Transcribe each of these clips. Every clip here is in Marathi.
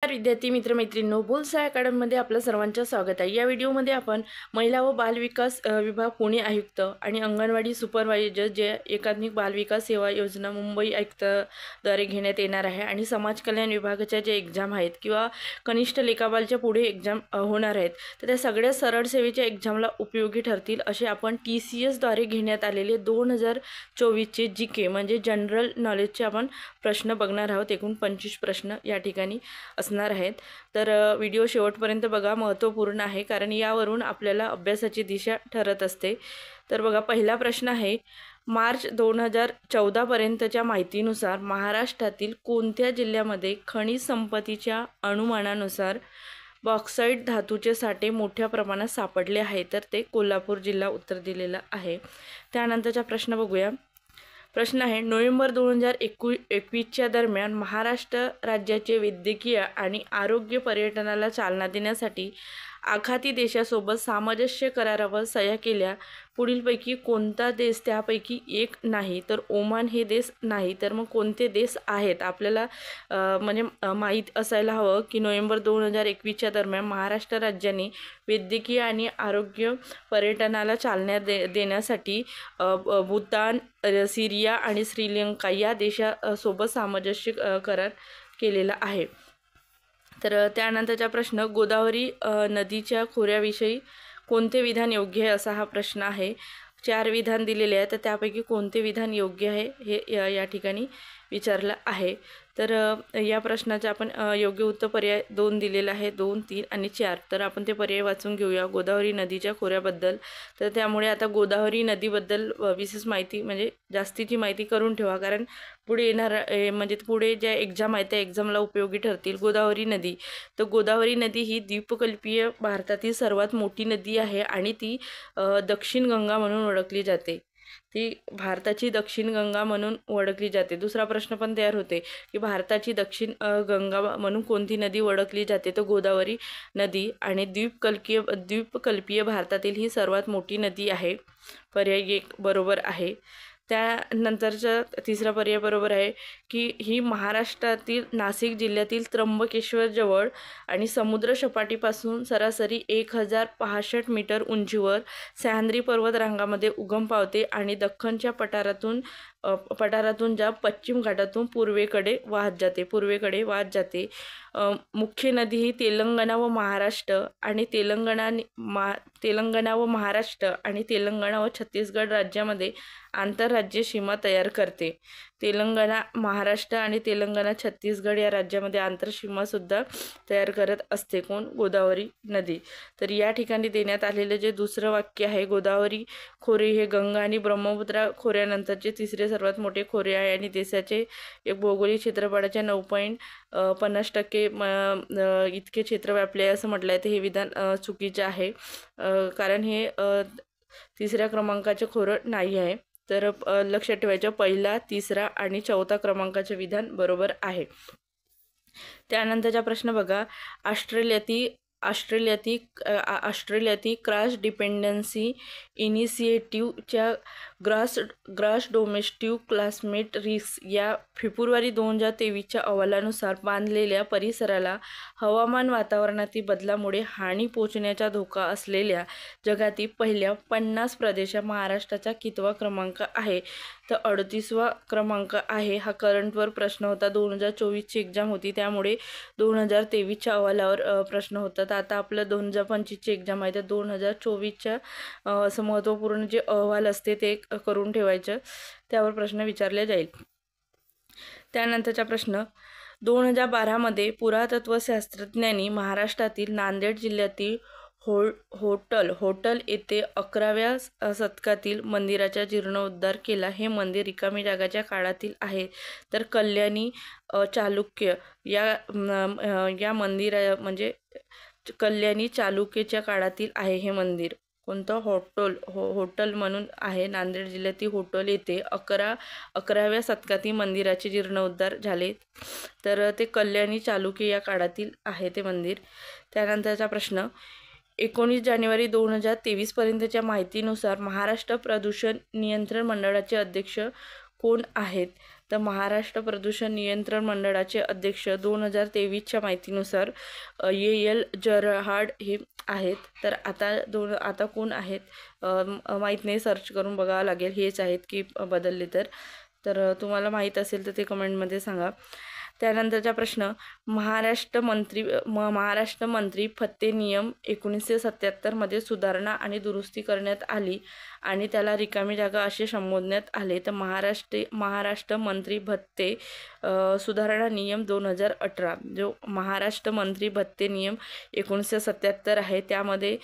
नमस्कार विद्यार्थी मित्रमैत्रिणींनो, बोलसा अकॅडमीमध्ये आपलं सर्वांचं स्वागत आहे। या व्हिडिओमध्ये आपण महिला व बालविकास विभाग पुणे आयुक्त आणि अंगणवाडी सुपरवायझर जे एकात्मिक बालविकास सेवा योजना मुंबई आयुक्तद्वारे घेण्यात येणार आहे आणि समाज कल्याण विभागाच्या जे एक्झाम आहेत किंवा कनिष्ठ लेखापालच्या पुढे एक्झाम होणार आहेत, तर त्या सगळ्या सरळ सेवेच्या एक्झामला उपयोगी ठरतील असे आपण TCS द्वारे घेण्यात आलेले 2024चे GK म्हणजे जनरल नॉलेजचे आपण प्रश्न बघणार आहोत। एकूण 25 प्रश्न या ठिकाणी असणार आहेत। तर व्हिडिओ शेवटपर्यंत बघा, महत्त्वपूर्ण आहे कारण यावरून आपल्याला अभ्यासाची दिशा ठरत असते। तर बघा, पहिला प्रश्न आहे, मार्च 2014 पर्यंतच्या माहितीनुसार महाराष्ट्रातील कोणत्या जिल्ह्यामध्ये खनिज संपत्तीच्या अनुमानानुसार बॉक्साईट धातूचे साठे मोठ्या प्रमाणात सापडले आहे? तर ते कोल्हापूर जिल्हा उत्तर दिलेला आहे। त्यानंतरचा प्रश्न बघूया। प्रश्न आहे, नोव्हेंबर 2021च्या दरम्यान महाराष्ट्र राज्याचे वैद्यकीय आणि आरोग्य पर्यटनाला चालना देण्यासाठी आखाती देशासोबत सामंजस्य करारावर सह्या केल्या पुढीलपैकी कोणता देश त्यापैकी एक नाही? तर ओमान हे देश नाही। तर मग कोणते देश आहेत? आपल्याला म्हणजे माहीत असायला हवं की नोव्हेंबर 2021च्या दरम्यान महाराष्ट्र राज्याने वैद्यकीय आणि आरोग्य पर्यटनाला चालना देण्यासाठी भूतान, सिरिया आणि श्रीलंका या देशासोबत सामंजस्य करार केलेला आहे। तर त्यानंतरचा प्रश्न, गोदावरी नदीच्या खोऱ्याविषयी कोणते विधान योग्य आहे असा हा प्रश्न आहे। 4 विधान दिलेले आहेत, तर त्यापैकी कोणते विधान योग्य आहे हे या ठिकाणी विचारलं आहे। तर या प्रश्नाचे आपण योग्य उत्तर पर्याय 2 दिलेला आहे, 2, 3 आणि 4। तर आपण ते पर्याय वाचून घेऊया गोदावरी नदीच्या खोऱ्याबद्दल। तर त्यामुळे आता गोदावरी नदीबद्दल विशेष माहिती म्हणजे जास्तीची माहिती करून ठेवा, कारण पुढे येणार म्हणजे पुढे ज्या एक्झाम आहेत त्या एक्झामला उपयोगी ठरतील। गोदावरी नदी, तर गोदावरी नदी ही द्वीपकल्पीय भारतातील सर्वात मोठी नदी आहे आणि ती दक्षिण गंगा म्हणून ओळखली जाते। ती भारताची दक्षिण गंगा म्हणून ओळखली जाते। दुसरा प्रश्न पण तयार होते की भारताची दक्षिण गंगा म्हणून कोणती नदी ओळखली जाते? तर गोदावरी नदी। आणि द्वीपकल्पीय भारतातील ही सर्वात मोठी नदी आहे। पर्याय 1 बरोबर आहे। त्यानंतरचा तिसरा पर्याय बरोबर आहे की ही महाराष्ट्रातील नाशिक जिल्ह्यातील त्र्यंबकेश्वर जवळ आणि समुद्र सपाटीपासून सरासरी 1065 मीटर उंचीवर सह्याद्री पर्वतरांगामध्ये उगम पावते आणि दख्खनच्या पठारातून ज्या पश्चिम घाटातून पूर्वेकडे वाहत जाते। मुख्य नदी ही तेलंगणा व महाराष्ट्र आणि तेलंगणा व छत्तीसगड राज्यामध्ये आंतरराज्य सीमा तयार करते। तेलंगणा, महाराष्ट्र आणि तेलंगणा, छत्तीसगड या राज्यामध्ये आंतरसीमा सुद्धा तयार करत असते कोण? गोदावरी नदी। तर या ठिकाणी देण्यात आलेले जे दुसरं वाक्य आहे, गोदावरी खोरे हे गंगा आणि ब्रह्मपुत्रा खोऱ्यानंतरचे तिसरे सर्वात मोठे खोरे आहे आणि देशाचे एक भौगोलिक क्षेत्रफळाच्या 9.50% इतके क्षेत्र व्यापले आहे असं म्हटलं आहे। तर हे विधान चुकीचे आहे, कारण हे तिसऱ्या क्रमांकाचे खोरं नाही आहे। तर लक्षात ठेवायचं, पहिला, तिसरा आणि चौथा क्रमांकाचे विधान बरोबर आहे। त्यानंतरचा प्रश्न बघा, ऑस्ट्रेलियातील क्रॉस डिपेंडन्सी इनिशिएटिव्हच्या ग्रॉस डोमेस्टिक क्लायमेट रिस्क या फेब्रुवारी 2023च्या अहवालानुसार बांधलेल्या परिसराला हवामान वातावरणातील बदलामुळे हानी पोहोचण्याचा धोका असलेल्या जगातील पहिल्या 50 प्रदेशात महाराष्ट्राचा कितवा क्रमांक आहे? तर 38वा क्रमांक आहे। हा करंटवर प्रश्न होता, 2024ची एक्झाम होती त्यामुळे 2023च्या अहवालावर प्रश्न होता। तर आता आपलं 2025ची एक्झाम आहे, तर 2024च्या असं महत्त्वपूर्ण जे अहवाल असते ते करून ठेवायचं, त्यावर प्रश्न विचारले जाईल। त्यानंतरचा प्रश्न, 2012मध्ये पुरातत्वशास्त्रज्ञांनी महाराष्ट्रातील नांदेड जिल्ह्यातील होटल येथे 11व्या शतकातील मंदिराचा जीर्णोद्धार केला। हे मंदिर रिकामी जागाच्या काळातील आहे। तर कल्याणी चालुक्य या मंदिरा म्हणजे कल्याणी चालुक्यच्या काळातील आहे हे मंदिर। कोणतं? होटल म्हणून आहे, नांदेड जिल्ह्यातील होटल येथे 11व्या शतकातील मंदिराचे जीर्णोद्धार झाले। तर ते कल्याणी चालुक्य या काळातील आहे ते मंदिर। त्यानंतरचा प्रश्न, 19 जानेवारी 2023 पर्यंतच्या माहितीनुसार महाराष्ट्र प्रदूषण नियंत्रण मंडळाचे अध्यक्ष कोण आहेत? तर महाराष्ट्र प्रदूषण नियंत्रण मंडळाचे अध्यक्ष 2023च्या माहितीनुसार एल जरहाड हे आहेत. तर आता कोण आहेत माहीत नाही, सर्च करून बघावं लागेल हेच आहेत की बदलले तर तुम्हाला माहीत असेल तर ते कमेंटमध्ये सांगा. त्यानंतरचा प्रश्न, महाराष्ट्र मंत्री भत्ते नियम 1977 मध्ये सुधारणा आणि दुरुस्ती करण्यात आली आणि त्याला रिकामी जागा असे संबोधण्यात आले. तर महाराष्ट्र मंत्री भत्ते सुधारणा नियम 2018, जो महाराष्ट्र मंत्री भत्ते नियम 1977 आहे त्यामध्ये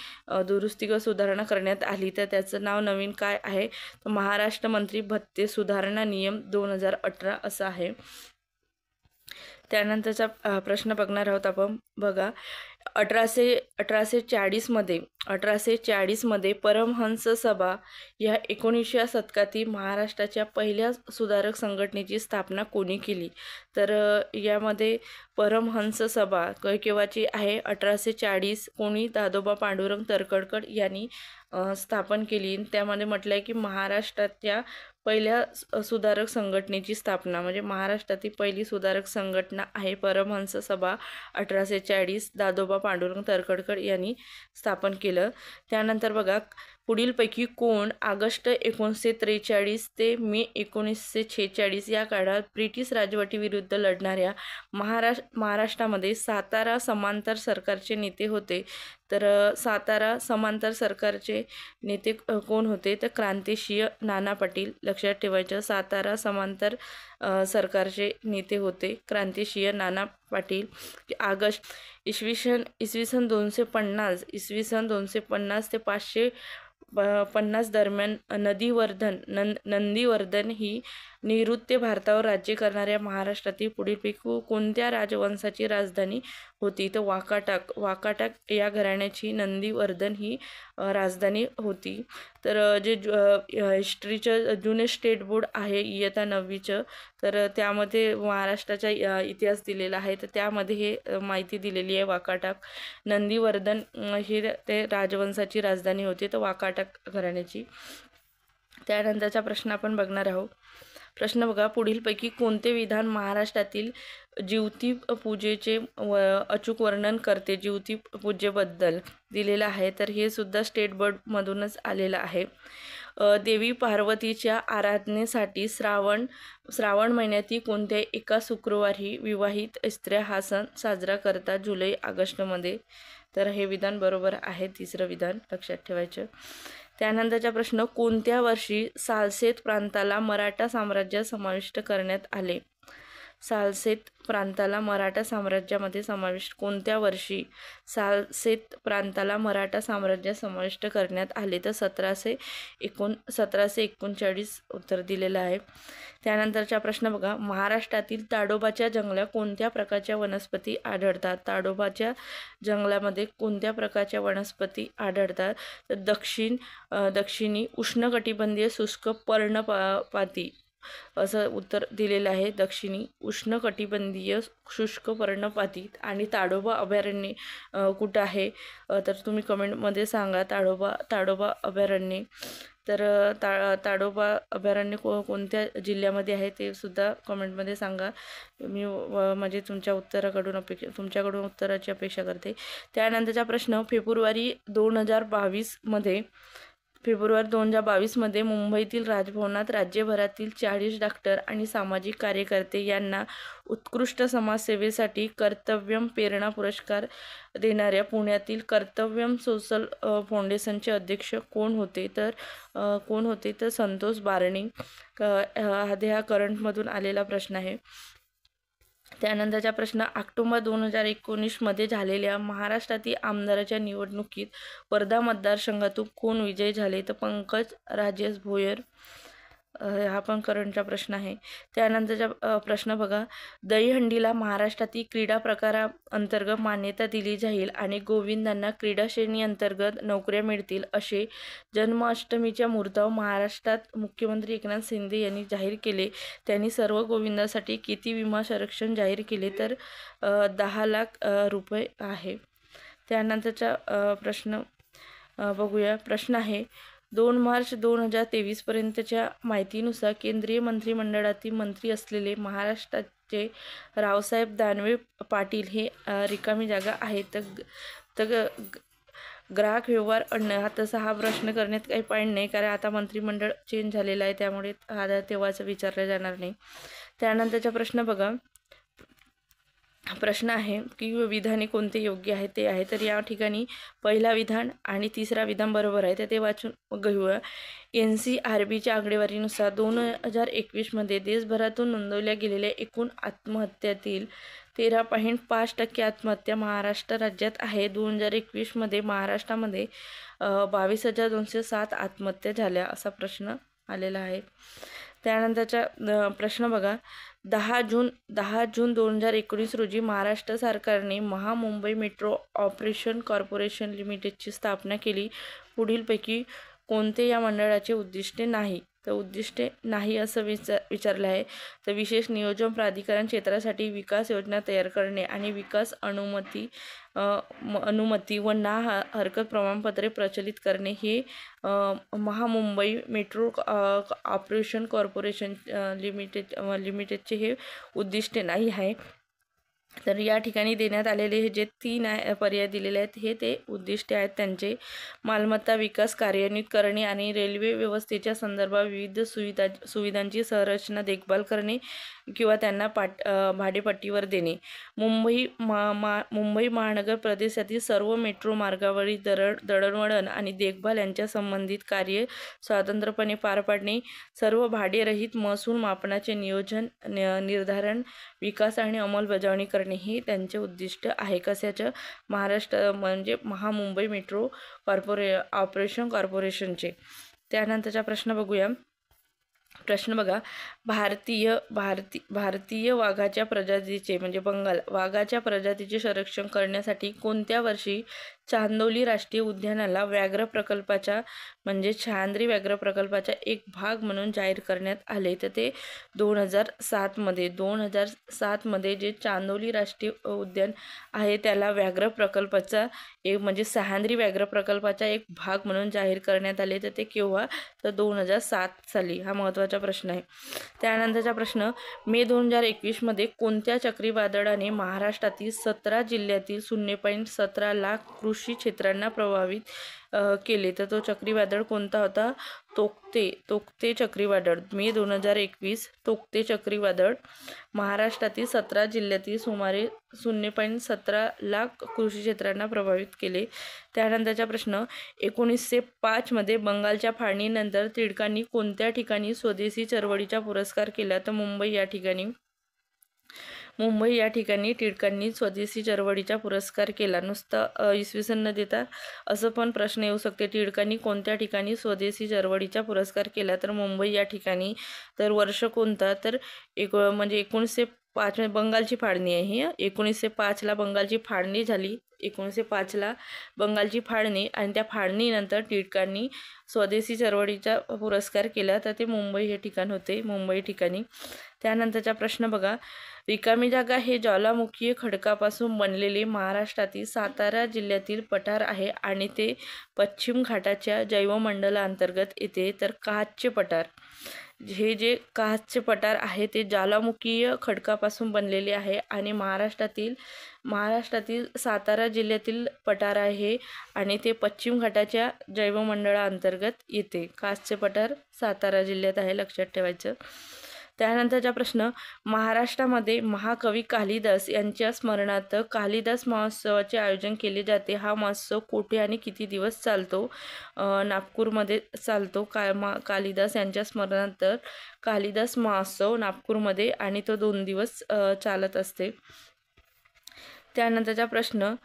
दुरुस्ती व सुधारणा करण्यात आली. तर त्याचं नाव नवीन काय आहे, तर महाराष्ट्र मंत्री भत्ते सुधारणा नियम 2018 असं आहे. त्यानंतरचा प्रश्न बघणार आहोत आपण. बघा, 1840 मध्ये परमहंस सभा या 19व्या शतकातील महाराष्ट्राच्या पहिल्या सुधारक संघटनेची स्थापना कोणी केली. तर यामध्ये परमहंस सभा केव्हाची आहे, 1840. कोणी, दादोबा पांडुरंग तर्खडकर यांनी स्थापन केली. त्यामध्ये म्हटलं आहे की महाराष्ट्राच्या पहिल्या सुधारक संघटनेची स्थापना, म्हणजे महाराष्ट्रातील पहिली सुधारक संघटना आहे परमहंस सभा, 1840, दादोबा पांडुरंग तर्खडकर यांनी स्थापन केलं. त्यानंतर बघा, पुढीलपैकी कोण ऑगस्ट 1943 ते मे 1946 या काळात ब्रिटिश राजवटीविरुद्ध लढणाऱ्या महाराष्ट्रामध्ये सातारा समांतर सरकारचे नेते होते. तर सातारा समांतर सरकारचे नेते कोण होते, तर क्रांतिसिंह नाना पाटील. लक्षात ठेवायचं, सातारा समांतर सरकारचे नेते होते क्रांतिसिंह नाना पाटील. इसवी सन 250 ते 550 दरम्यान नंदीवर्धन ही नैऋत्य भारतावर राज्य करणाऱ्या महाराष्ट्रातील पुढीलपैकी कोणत्या राजवंशाची राजधानी होती, तर वाकाटक या घराण्याची नंदीवर्धन ही राजधानी होती. तर जे हिस्ट्रीचं जुने स्टेट बोर्ड आहे इयत्ता 9वीचं, तर त्यामध्ये महाराष्ट्राचा इतिहास दिलेला आहे. तर त्यामध्ये हे माहिती दिलेली आहे, वाकाटक नंदीवर्धन ही ते राजवंशाची राजधानी होती, तर वाकाटक घराण्याची. त्यानंतरचा प्रश्न आपण बघणार आहोत. प्रश्न बघा, पुढीलपैकी कोणते विधान महाराष्ट्रातील जिवती पूजेचे अचूक वर्णन करते. जिवती पूजेबद्दल दिलेलं आहे, तर हे सुद्धा स्टेट बोर्डमधूनच आलेलं आहे. देवी पार्वतीच्या आराधनेसाठी श्रावण महिन्यातील कोणत्या एका शुक्रवारी विवाहित स्त्रिया हा सण साजरा करतात, जुलै ऑगस्टमध्ये. तर हे विधान बरोबर आहे, तिसरं विधान लक्षात ठेवायचं. त्यानंतरचा प्रश्न, कोणत्या वर्षी सालसेत प्रांताला मराठा साम्राज्यात समाविष्ट करण्यात आले. सालसेत प्रांताला मराठा साम्राज्यामध्ये समाविष्ट कोणत्या वर्षी सालसेत प्रांताला मराठा साम्राज्यात समाविष्ट करण्यात आले, तर 1739 उत्तर दिलेलं आहे. त्यानंतरचा प्रश्न बघा, महाराष्ट्रातील ताडोबाच्या जंगलात कोणत्या प्रकारच्या वनस्पती आढळतात. ताडोबाच्या जंगलामध्ये कोणत्या प्रकारच्या वनस्पती आढळतात, तर दक्षिणी उष्णकटिबंधीय शुष्क पर्णपाती असं उत्तर दिलेलं आहे. दक्षिणी उष्णकटिबंधीय शुष्क पर्णपाती. आणि ताडोबा अभयारण्य कुठं आहे, तर तुम्ही कमेंटमध्ये सांगा. ताडोबा अभयारण्य, तर ताडोबा अभयारण्य कोणत्या जिल्ह्यामध्ये आहे ते सुद्धा कमेंटमध्ये सांगा. मी म्हणजे तुमच्याकडून उत्तराची अपेक्षा करते. त्यानंतरचा प्रश्न, फेब्रुवारी 2022 मध्ये मुंबईतील राजभवनात राज्यभरातील 40 डॉक्टर आणि सामाजिक कार्यकर्ते यांना उत्कृष्ट समाजसेवेसाठी कर्तव्यम प्रेरणा पुरस्कार देणाऱ्या पुण्यातील कर्तव्यम सोशल फाउंडेशनचे अध्यक्ष कोण होते, तर संतोष बारणे. हा करंटमधून आलेला प्रश्न आहे. त्यानंतरचा प्रश्न, ऑक्टोबर 2019 मध्ये झालेल्या महाराष्ट्रातील आमदाराच्या निवडणुकीत वर्धा मतदारसंघातून कोण विजयी झाले, तर पंकज राजेश भोयर. हा पण करंटचा प्रश्न आहे. त्यानंतरचा प्रश्न बघा, दहीहंडीला महाराष्ट्रातील क्रीडा प्रकाराअंतर्गत मान्यता दिली जाईल आणि गोविंदांना क्रीडा श्रेणी अंतर्गत नोकऱ्या मिळतील असे जन्माष्टमीच्या मुहूर्तावर महाराष्ट्रात मुख्यमंत्री एकनाथ शिंदे यांनी जाहीर केले. त्यांनी सर्व गोविंदांसाठी किती विमा संरक्षण जाहीर केले, तर 10 लाख रुपये आहे. त्यानंतरचा प्रश्न बघूया. प्रश्न आहे, 2 मार्च 2023 पर्यंतच्या माहितीनुसार केंद्रीय मंत्रिमंडळातील मंत्री असलेले महाराष्ट्राचे रावसाहेब दानवे पाटील हे रिकामी जागा आहे. तर ग्राहक व्यवहार अन्न हा प्रश्न करण्यात काही पॉईंट नाही, कारण आता मंत्रिमंडळ चेंज झालेलं आहे, त्यामुळे हा तेव्हाच विचारला जाणार नाही. त्यानंतरचा प्रश्न बघा. प्रश्न आहे की विधाने कोणते योग्य आहे ते आहे. तर या ठिकाणी पहिला विधान आणि तिसरा विधान बरोबर आहे, तर ते वाचून घेऊया. NCRBच्या आकडेवारीनुसार 2021 मध्ये देशभरातून नोंदवल्या गेलेल्या एकूण आत्महत्यातील 13.5% आत्महत्या महाराष्ट्र राज्यात आहे. 2021 मध्ये महाराष्ट्रामध्ये 22,207 आत्महत्या झाल्या असा प्रश्न आलेला आहे. त्यानंतरचा प्रश्न बघा. 10 जून 2019 रोजी महाराष्ट्र सरकारने महामुंबई मेट्रो ऑपरेशन कॉर्पोरेशन लिमिटेडची स्थापना केली. पुढीलपैकी कोणते या मंडळाचे उद्दिष्टे नाही? तर उद्दिष्टे नाही असं विचारलं आहे. तर विशेष नियोजन प्राधिकरण क्षेत्रासाठी विकास योजना तयार करणे आणि विकास अनुमती व ना हरकत प्रमाणपत्रे प्रचलित करणे हे महामुंबई मेट्रो ऑपरेशन कॉर्पोरेशन लिमिटेडचे हे उद्दिष्टे नाही आहे. तर या ठिकाणी देण्यात आलेले हे जे 3 पर्याय दिलेले आहेत हे ते उद्दिष्टे आहेत त्यांचे. मालमत्ता विकास कार्यान्वित करणे आणि रेल्वे व्यवस्थेच्या संदर्भात विविध सुविधांची संरचना देखभाल करणे किंवा त्यांना भाडेपट्टीवर देणे. मुंबई महानगर प्रदेशातील सर्व मेट्रो मार्गावरील दळणवळण आणि देखभाल यांच्या संबंधित कार्य स्वतंत्रपणे पार पाडणे. सर्व भाडेरहित महसूल मापनाचे नियोजन, निर्धारण, विकास आणि अंमलबजावणी करणे हे त्यांचे उद्दिष्ट आहे. कशाचं? महाराष्ट्र म्हणजे महामुंबई मेट्रो ऑपरेशन कॉर्पोरेशनचे. त्यानंतरचा प्रश्न बघूया. प्रश्न बघा. भारतीय वाघाच्या प्रजातीचे म्हणजे बंगाल वाघाच्या प्रजातीचे संरक्षण करण्यासाठी कोणत्या वर्षी चांदोली राष्ट्रीय उद्यानाला व्याघ्र प्रकल्पाच्या म्हणजे सह्याद्री व्याघ्र प्रकल्पाचा एक भाग म्हणून जाहीर करण्यात आले? तर ते 2007 मध्ये जे चांदोली राष्ट्रीय उद्यान आहे त्याला व्याघ्र प्रकल्पाचा एक म्हणजे सह्याद्री व्याघ्र प्रकल्पाचा एक भाग म्हणून जाहीर करण्यात आले. तर ते केव्हा? तर 2007 साली. हा महत्त्वाचा प्रश्न आहे. त्यानंतरचा प्रश्न. मे 2021 मध्ये कोणत्या चक्रीवादळाने महाराष्ट्रातील 17 जिल्ह्यातील 0.17 लाख कृषी क्षेत्रांना प्रभावित केले? तर तो चक्रीवादळ कोणता होता? तोक्ते चक्रीवादळ. मे 2021 तोक्ते चक्रीवादळ महाराष्ट्रातील 17 जिल्ह्यातील सुमारे 0.17 लाख कृषी क्षेत्रांना प्रभावित केले. त्यानंतरचा प्रश्न. 1905 मध्ये बंगालच्या फाळणीनंतर टिळकांनी कोणत्या ठिकाणी स्वदेशी चळवळीचा पुरस्कार केला? तर मुंबई या ठिकाणी टिळकांनी स्वदेशी चळवळीचा पुरस्कार केला. नुसतं इसवी सन न देता असं पण प्रश्न येऊ शकते. टिळकांनी कोणत्या ठिकाणी स्वदेशी चळवळीचा पुरस्कार केला? तर मुंबई या ठिकाणी. तर वर्ष कोणता? तर म्हणजे 1905 बंगालची फाळणी आहे ही. 1905ला बंगालची फाळणी झाली. 1905ला बंगालची फाळणी आणि त्या फाळणीनंतर टिळकांनी स्वदेशी चळवळीचा पुरस्कार केला. तर ते मुंबई हे ठिकाण होते. मुंबई ठिकाणी. त्यानंतरचा प्रश्न बघा. रिकामी जागा हे ज्वालामुखीय खडकापासून बनलेले महाराष्ट्रातील सातारा जिल्ह्यातील पठार आहे आणि ते पश्चिम घाटाच्या जैवमंडलाअंतर्गत येते. तर कासचे पठार हे जे कासचे पठार आहे ते ज्वालामुखीय खडकापासून बनलेले आहे आणि महाराष्ट्रातील सातारा जिल्ह्यातील पठार आहे आणि ते पश्चिम घाटाच्या जैवमंडळाअंतर्गत येते. कासचे पठार सातारा जिल्ह्यात आहे, लक्षात ठेवायचं. त्यानंतरचा प्रश्न. महाराष्ट्रामध्ये महाकवी कालिदास यांच्या स्मरणार्थ कालिदास महोत्सवाचे आयोजन केले जाते. हा महोत्सव कुठे आणि किती दिवस चालतो? नागपूरमध्ये चालतो. कालिदास यांच्या स्मरणार्थ कालिदास महोत्सव नागपूरमध्ये आणि तो 2 दिवस चालत असते. त्यानंतरचा प्रश्न.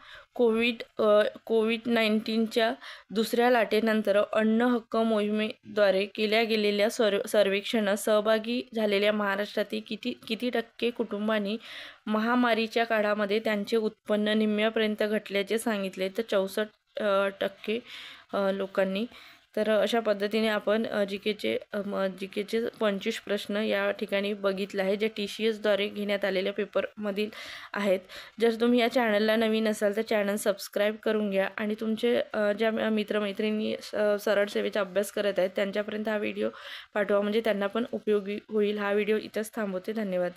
कोविड-19च्या दुसऱ्या लाटेनंतर अन्न हक्क मोहिमेद्वारे केल्या गेलेल्या सर्वेक्षणात सहभागी झालेल्या महाराष्ट्रातील किती टक्के कुटुंबांनी महामारीच्या काळामध्ये त्यांचे उत्पन्न निम्म्यापर्यंत घटल्याचे सांगितले? तर 64% लोकांनी तर अशा पद्धतीने आपण जी केचे 25 प्रश्न या ठिकाणी बघितले आहे, जे TCSद्वारे घेण्यात आलेल्या पेपरमधील आहेत. जर तुम्ही या चॅनलला नवीन असाल तर चॅनल सबस्क्राईब करून घ्या आणि तुमचे ज्या मित्रमैत्रिणी सरळ सेवेचा अभ्यास करत आहेत त्यांच्यापर्यंत हा व्हिडिओ पाठवा, म्हणजे त्यांना पण उपयोगी होईल. हा व्हिडिओ इथंच थांबवते. धन्यवाद.